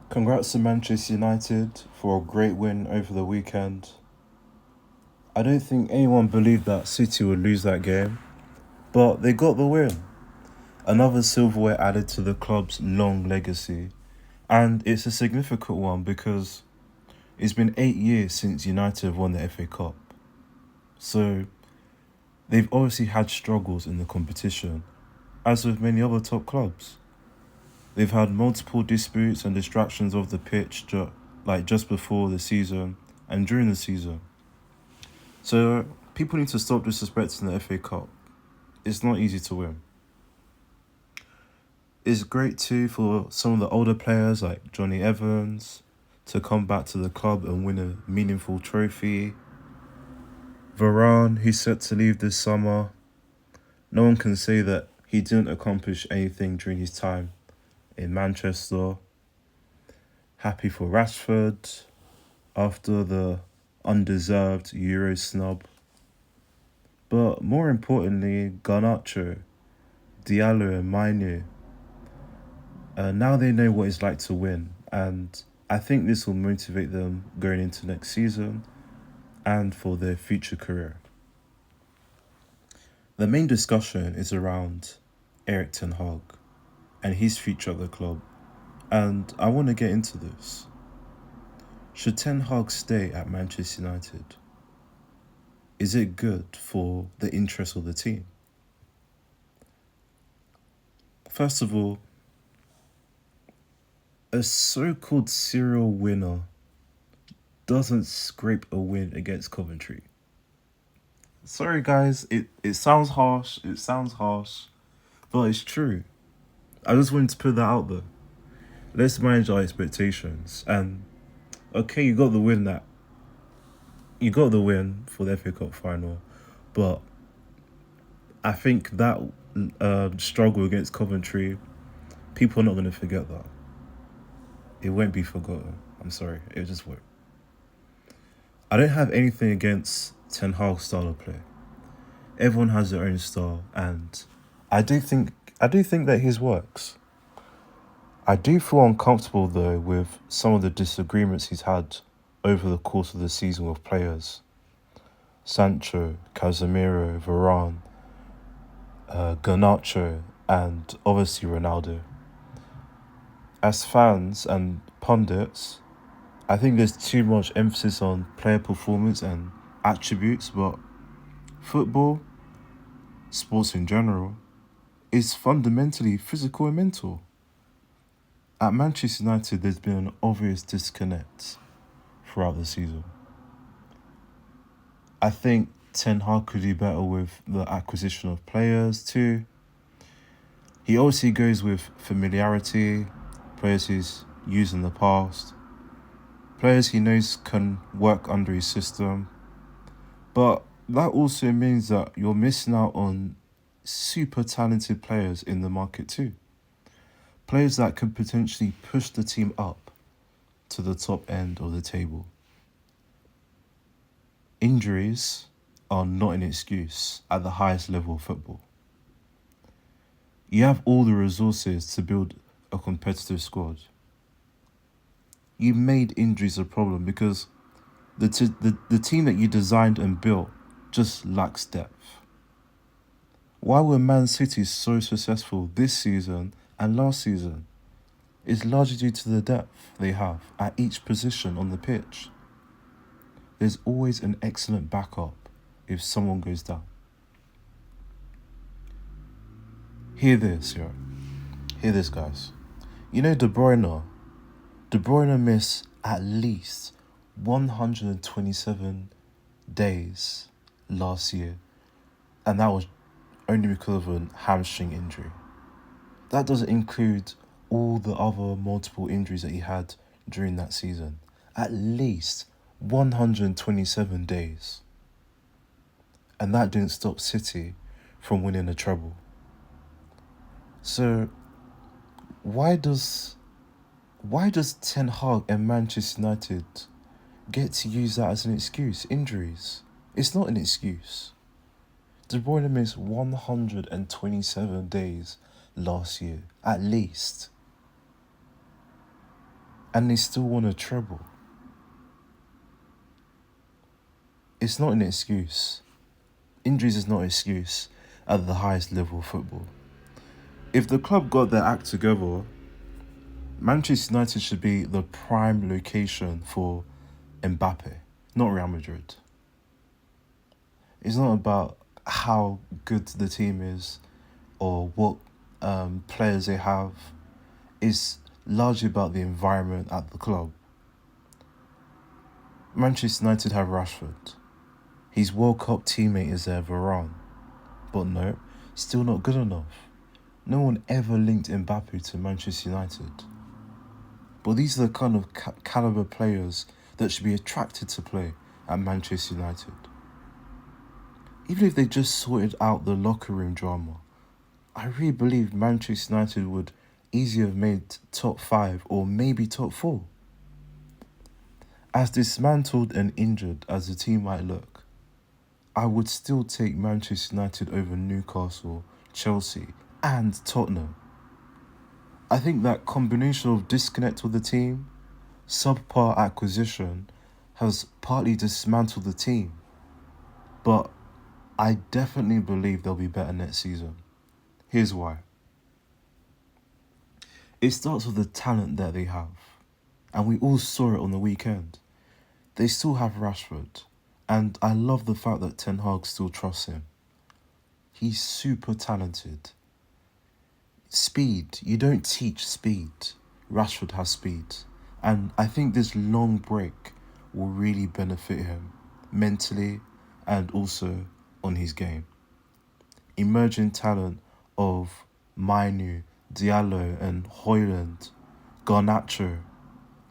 Congrats to Manchester United for a great win over the weekend. I don't think anyone believed that City would lose that game, but they got the win. Another silverware added to the club's long legacy, and it's a significant one because it's been 8 years since United have won the FA Cup. So they've obviously had struggles in the competition, as with many other top clubs. They've had multiple disputes and distractions off the pitch, just before the season and during the season. So people need to stop disrespecting the FA Cup. It's not easy to win. It's great too for some of the older players like Johnny Evans to come back to the club and win a meaningful trophy. Varane, who's set to leave this summer, no one can say that he didn't accomplish anything during his time in Manchester. Happy for Rashford after the undeserved Euro snub. But more importantly, Garnacho, Diallo and Mainu. Now they know what it's like to win, and I think this will motivate them going into next season and for their future career. The main discussion is around Erik Ten Hag and his future at the club, and I want to get into this. Should Ten Hag stay at Manchester United? Is it good for the interest of the team? First of all, a so-called serial winner doesn't scrape a win against Coventry. Sorry guys, it sounds harsh, but it's true. I just wanted to put that out there. Let's manage our expectations. And okay, you got the win for the FA Cup final, but I think that struggle against Coventry, people are not going to forget that. It won't be forgotten. I'm sorry, it just won't. I don't have anything against Ten Hag's style of play. Everyone has their own style, and I do think I do think that his works. I do feel uncomfortable though with some of the disagreements he's had over the course of the season with players. Sancho, Casemiro, Varane, Garnacho, and obviously Ronaldo. As fans and pundits, I think there's too much emphasis on player performance and attributes, but football, sports in general, is fundamentally physical and mental. At Manchester United, there's been an obvious disconnect throughout the season. I think Ten Hag could do better with the acquisition of players too. He obviously goes with familiarity, players he's used in the past, players he knows can work under his system. But that also means that you're missing out on super talented players in the market too. Players that could potentially push the team up to the top end of the table. Injuries are not an excuse at the highest level of football. You have all the resources to build a competitive squad. You made injuries a problem because the team that you designed and built just lacks depth. Why were Man City so successful this season and last season? It's largely due to the depth they have at each position on the pitch. There's always an excellent backup if someone goes down. Hear this, yo. Hear this, guys. You know De Bruyne? De Bruyne missed at least 127 days last year, and that was only because of a hamstring injury. That doesn't include all the other multiple injuries that he had during that season. At least 127 days. And that didn't stop City from winning a treble. So why does Ten Hag and Manchester United get to use that as an excuse? Injuries. It's not an excuse. De Bruyne missed 127 days last year, at least. and they still want a treble. It's not an excuse. Injuries is not an excuse at the highest level of football. If the club got their act together, Manchester United should be the prime location for Mbappe, not Real Madrid. It's not about how good the team is or what players they have. It's largely about the environment at the club. Manchester United have Rashford. His World Cup teammate is there, Varane. But no, still not good enough. No one ever linked Mbappe to Manchester United. But these are the kind of caliber players that should be attracted to play at Manchester United. Even if they just sorted out the locker room drama, I really believe Manchester United would easily have made top 5 or maybe top 4. As dismantled and injured as the team might look, I would still take Manchester United over Newcastle, Chelsea and Tottenham. I think that combination of disconnect with the team, subpar acquisition, has partly dismantled the team. But I definitely believe they'll be better next season. Here's why. It starts with the talent that they have. And we all saw it on the weekend. They still have Rashford. And I love the fact that Ten Hag still trusts him. He's super talented. Speed. You don't teach speed. Rashford has speed. And I think this long break will really benefit him mentally and also on his game. Emerging talent of Mainu, Diallo and Højlund, Garnacho.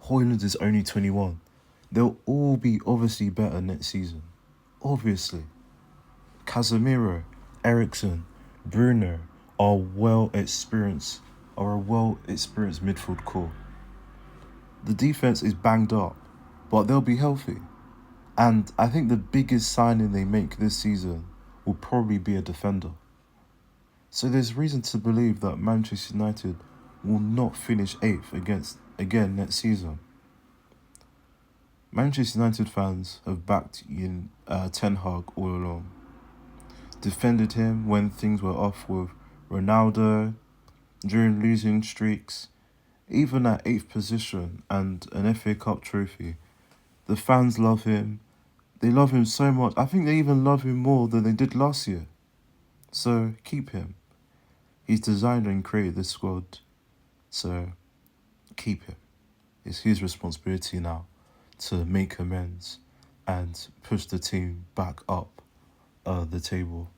Højlund is only 21. They'll all be obviously better next season. Obviously. Casemiro, Eriksen, Bruno are a well-experienced midfield core. The defense is banged up, but they'll be healthy. And I think the biggest signing they make this season will probably be a defender. So there's reason to believe that Manchester United will not finish 8th again next season. Manchester United fans have backed Ten Hag all along. Defended him when things were off with Ronaldo, during losing streaks, even at 8th position and an FA Cup trophy. The fans love him. They love him so much. I think they even love him more than they did last year. So keep him. He's designed and created this squad. So keep him. It's his responsibility now to make amends and push the team back up the table.